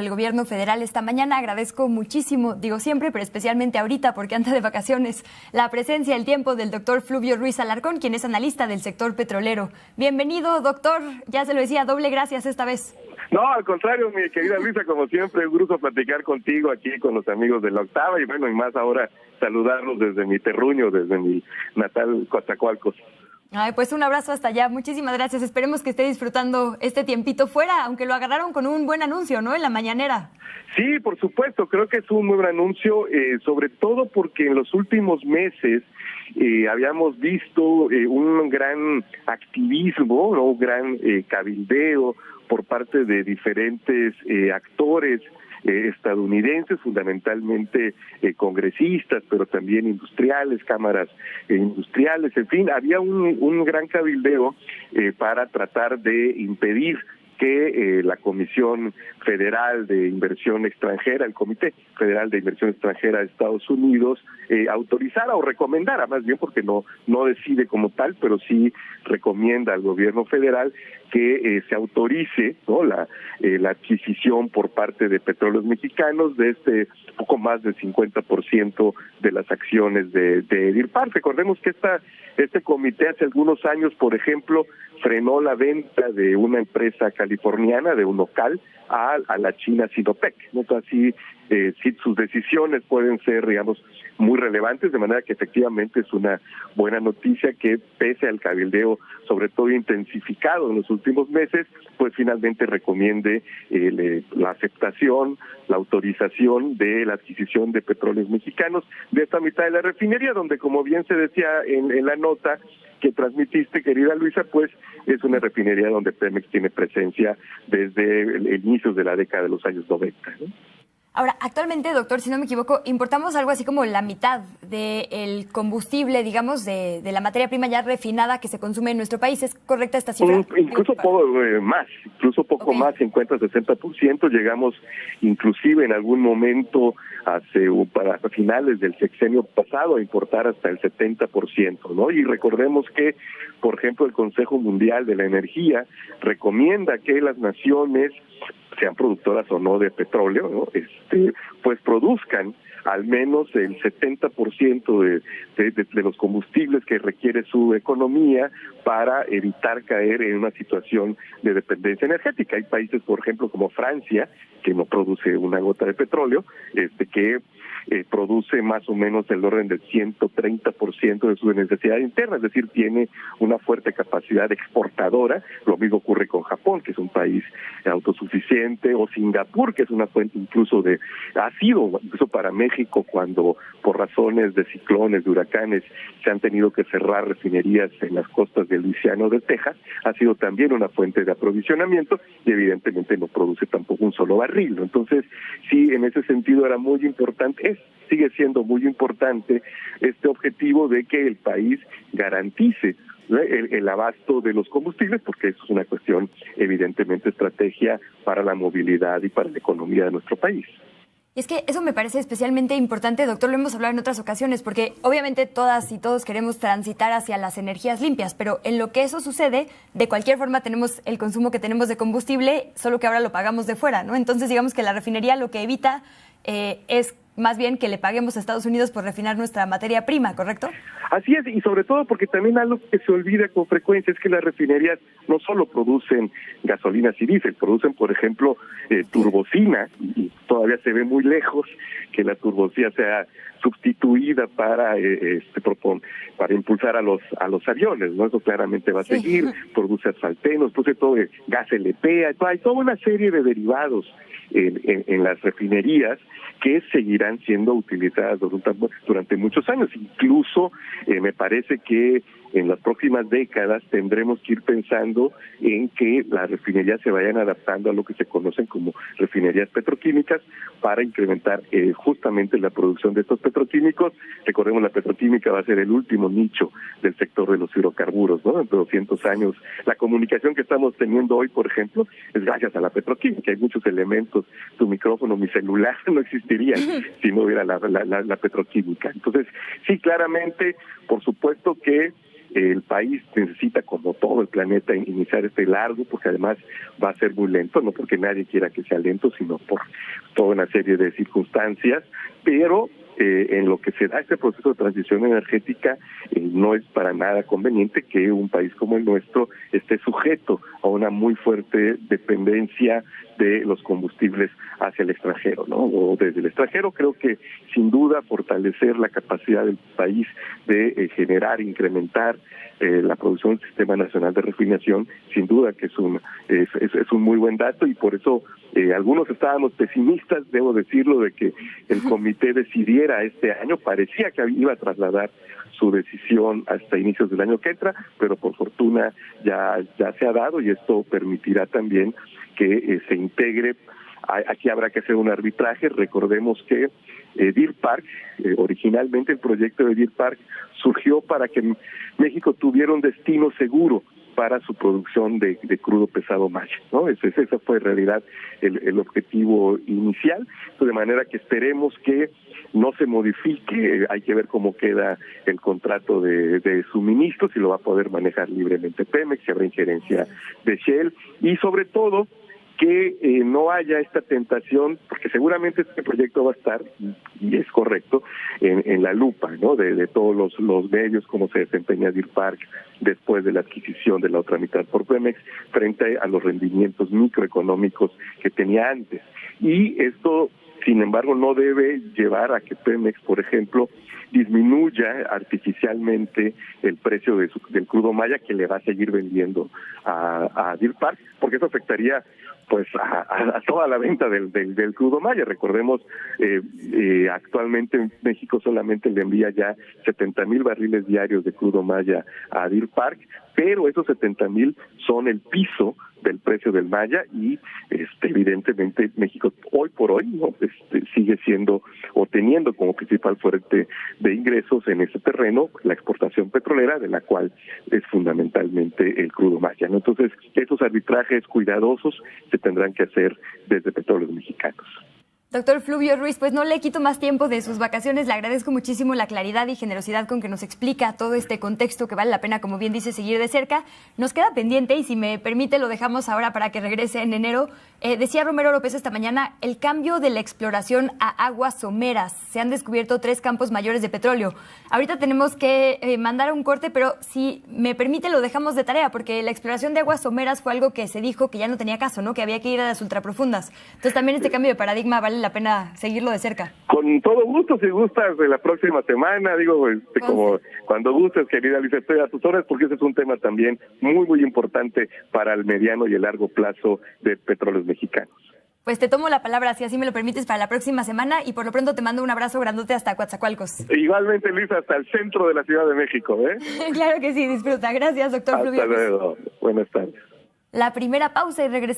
el gobierno federal esta mañana. Agradezco muchísimo, digo siempre, pero especialmente ahorita porque anda de vacaciones, la presencia, el tiempo del doctor Fluvio Ruiz Alarcón, quien es analista del sector petrolero. Bienvenido, doctor. Ya se lo decía, doble gracias esta vez. No, al contrario, mi querida Luisa, como siempre, un gusto platicar contigo aquí con los amigos de La Octava y bueno, y más ahora saludarlos desde mi terruño, desde mi natal Coatzacoalcos. Ay, pues un abrazo hasta allá. Muchísimas gracias. Esperemos que esté disfrutando este tiempito fuera, aunque lo agarraron con un buen anuncio, ¿no? En la mañanera. Sí, por supuesto. Creo que es un muy buen anuncio, sobre todo porque en los últimos meses habíamos visto un gran activismo, ¿no? Un gran cabildeo por parte de diferentes actores estadounidenses, fundamentalmente congresistas, pero también industriales, cámaras industriales, en fin, había un gran cabildeo para tratar de impedir que la Comisión Federal de Inversión Extranjera, el Comité Federal de Inversión Extranjera de Estados Unidos, autorizara o recomendara, más bien porque no decide como tal, pero sí recomienda al gobierno federal que se autorice, ¿no?, la adquisición por parte de Petróleos Mexicanos de poco más del 50% de las acciones de EDIRPAR. Recordemos que este comité hace algunos años, por ejemplo, frenó la venta de una empresa californiana, de un local, a la China Sinopec, ¿no? Así, sí, sus decisiones pueden ser, digamos, muy relevantes, de manera que efectivamente es una buena noticia que pese al cabildeo, sobre todo intensificado en los últimos meses, pues finalmente recomiende la aceptación, la autorización de la adquisición de Petróleos Mexicanos de esta mitad de la refinería, donde, como bien se decía en la nota que transmitiste, querida Luisa, pues es una refinería donde Pemex tiene presencia desde el inicio de la década de los años 90, ¿no? Ahora, actualmente, doctor, si no me equivoco, importamos algo así como la mitad del combustible, digamos, de la materia prima ya refinada que se consume en nuestro país. ¿Es correcta esta cifra? Incluso poco poco más, 50-60%. Llegamos inclusive en algún momento para finales del sexenio pasado a importar hasta el 70%, ¿no? Y recordemos que, por ejemplo, el Consejo Mundial de la Energía recomienda que las naciones, sean productoras o no de petróleo, ¿no?, pues produzcan al menos el 70% de los combustibles que requiere su economía para evitar caer en una situación de dependencia energética. Hay países, por ejemplo, como Francia, que no produce una gota de petróleo, que produce más o menos el orden del 130% de su necesidad interna, es decir, tiene una fuerte capacidad exportadora. Lo mismo ocurre con Japón, que es un país autosuficiente, o Singapur, que es una fuente incluso ha sido incluso para México, cuando por razones de ciclones, de huracanes, se han tenido que cerrar refinerías en las costas de Luisiana o de Texas, ha sido también una fuente de aprovisionamiento y evidentemente no produce tampoco un solo barril, ¿no? Entonces, sí, en ese sentido era muy importante, sigue siendo muy importante este objetivo de que el país garantice, ¿no?, el abasto de los combustibles, porque eso es una cuestión evidentemente estrategia para la movilidad y para la economía de nuestro país. Y es que eso me parece especialmente importante, doctor, lo hemos hablado en otras ocasiones, porque obviamente todas y todos queremos transitar hacia las energías limpias, pero en lo que eso sucede, de cualquier forma tenemos el consumo que tenemos de combustible, solo que ahora lo pagamos de fuera, ¿no? Entonces digamos que la refinería lo que evita es más bien que le paguemos a Estados Unidos por refinar nuestra materia prima, ¿correcto? Así es, y sobre todo porque también algo que se olvida con frecuencia es que las refinerías no solo producen gasolinas y diésel, producen, por ejemplo, turbocina, y todavía se ve muy lejos que la turbocina sea sustituida para impulsar a los aviones, ¿no? Eso claramente va a seguir. Produce asfaltenos, produce todo gas LP, hay toda una serie de derivados en las refinerías que seguirán siendo utilizadas durante muchos años. Incluso me parece que en las próximas décadas tendremos que ir pensando en que las refinerías se vayan adaptando a lo que se conocen como refinerías petroquímicas para incrementar justamente la producción de estos petroquímicos. Recordemos, la petroquímica va a ser el último nicho del sector de los hidrocarburos, ¿no? Dentro de 200 años, la comunicación que estamos teniendo hoy, por ejemplo, es gracias a la petroquímica. Hay muchos elementos, tu micrófono, mi celular, no existirían si no hubiera la petroquímica. Entonces, sí, claramente, por supuesto que El país necesita, como todo el planeta, iniciar este largo, porque además va a ser muy lento, no porque nadie quiera que sea lento, sino por toda una serie de circunstancias, pero en lo que se da este proceso de transición energética, no es para nada conveniente que un país como el nuestro esté sujeto a una muy fuerte dependencia de los combustibles hacia el extranjero, ¿no? O desde el extranjero. Creo que sin duda fortalecer la capacidad del país de generar, incrementar la producción del Sistema Nacional de Refinación, sin duda que es un muy buen dato, y por eso algunos estábamos pesimistas, debo decirlo, de que el comité decidiera este año. Parecía que iba a trasladar su decisión hasta inicios del año que entra, pero por fortuna ya se ha dado, y esto permitirá también que se integre. Aquí habrá que hacer un arbitraje. Recordemos que Deer Park, originalmente el proyecto de Deer Park surgió para que México tuviera un destino seguro para su producción de crudo pesado maya, ¿no? Ese fue en realidad el objetivo inicial, de manera que esperemos que no se modifique. Hay que ver cómo queda el contrato de suministro, si lo va a poder manejar libremente Pemex, si habrá injerencia de Shell, y sobre todo que no haya esta tentación, porque seguramente este proyecto va a estar, y es correcto, en la lupa, ¿no? De todos los medios, cómo se desempeña Deer Park después de la adquisición de la otra mitad por Pemex, frente a los rendimientos microeconómicos que tenía antes. Y esto, sin embargo, no debe llevar a que Pemex, por ejemplo, disminuya artificialmente el precio del crudo maya, que le va a seguir vendiendo a Deer Park, porque eso afectaría pues a toda la venta del crudo maya. Recordemos, actualmente México solamente le envía ya 70,000 barriles diarios de crudo maya a Deer Park, pero esos 70,000 son el piso del precio del maya, y evidentemente México hoy por hoy, ¿no? Sigue siendo o teniendo como principal fuente de ingresos en ese terreno la exportación petrolera, de la cual es fundamentalmente el crudo maya, ¿no? Entonces, esos arbitrajes cuidadosos se tendrán que hacer desde Petróleos Mexicanos. Doctor Fluvio Ruiz, pues no le quito más tiempo de sus vacaciones. Le agradezco muchísimo la claridad y generosidad con que nos explica todo este contexto que vale la pena, como bien dice, seguir de cerca. Nos queda pendiente, y si me permite lo dejamos ahora para que regrese en enero. Decía Romero López esta mañana, el cambio de la exploración a aguas someras. Se han descubierto 3 campos mayores de petróleo. Ahorita tenemos que mandar un corte, pero si me permite lo dejamos de tarea, porque la exploración de aguas someras fue algo que se dijo que ya no tenía caso, ¿no? Que había que ir a las ultraprofundas. Entonces también este cambio de paradigma vale la pena seguirlo de cerca. Con todo gusto, si gustas, de la próxima semana, como cuando gustes, querida Alicia, estoy a tus órdenes, porque ese es un tema también muy, muy importante para el mediano y el largo plazo de Petróleos Mexicanos. Pues te tomo la palabra, si así me lo permites, para la próxima semana, y por lo pronto te mando un abrazo grandote hasta Coatzacoalcos. Igualmente, Luis, hasta el centro de la Ciudad de México, ¿eh? Claro que sí, disfruta. Gracias, doctor Fluvio. Hasta luego. Buenas tardes. La primera pausa y regresamos.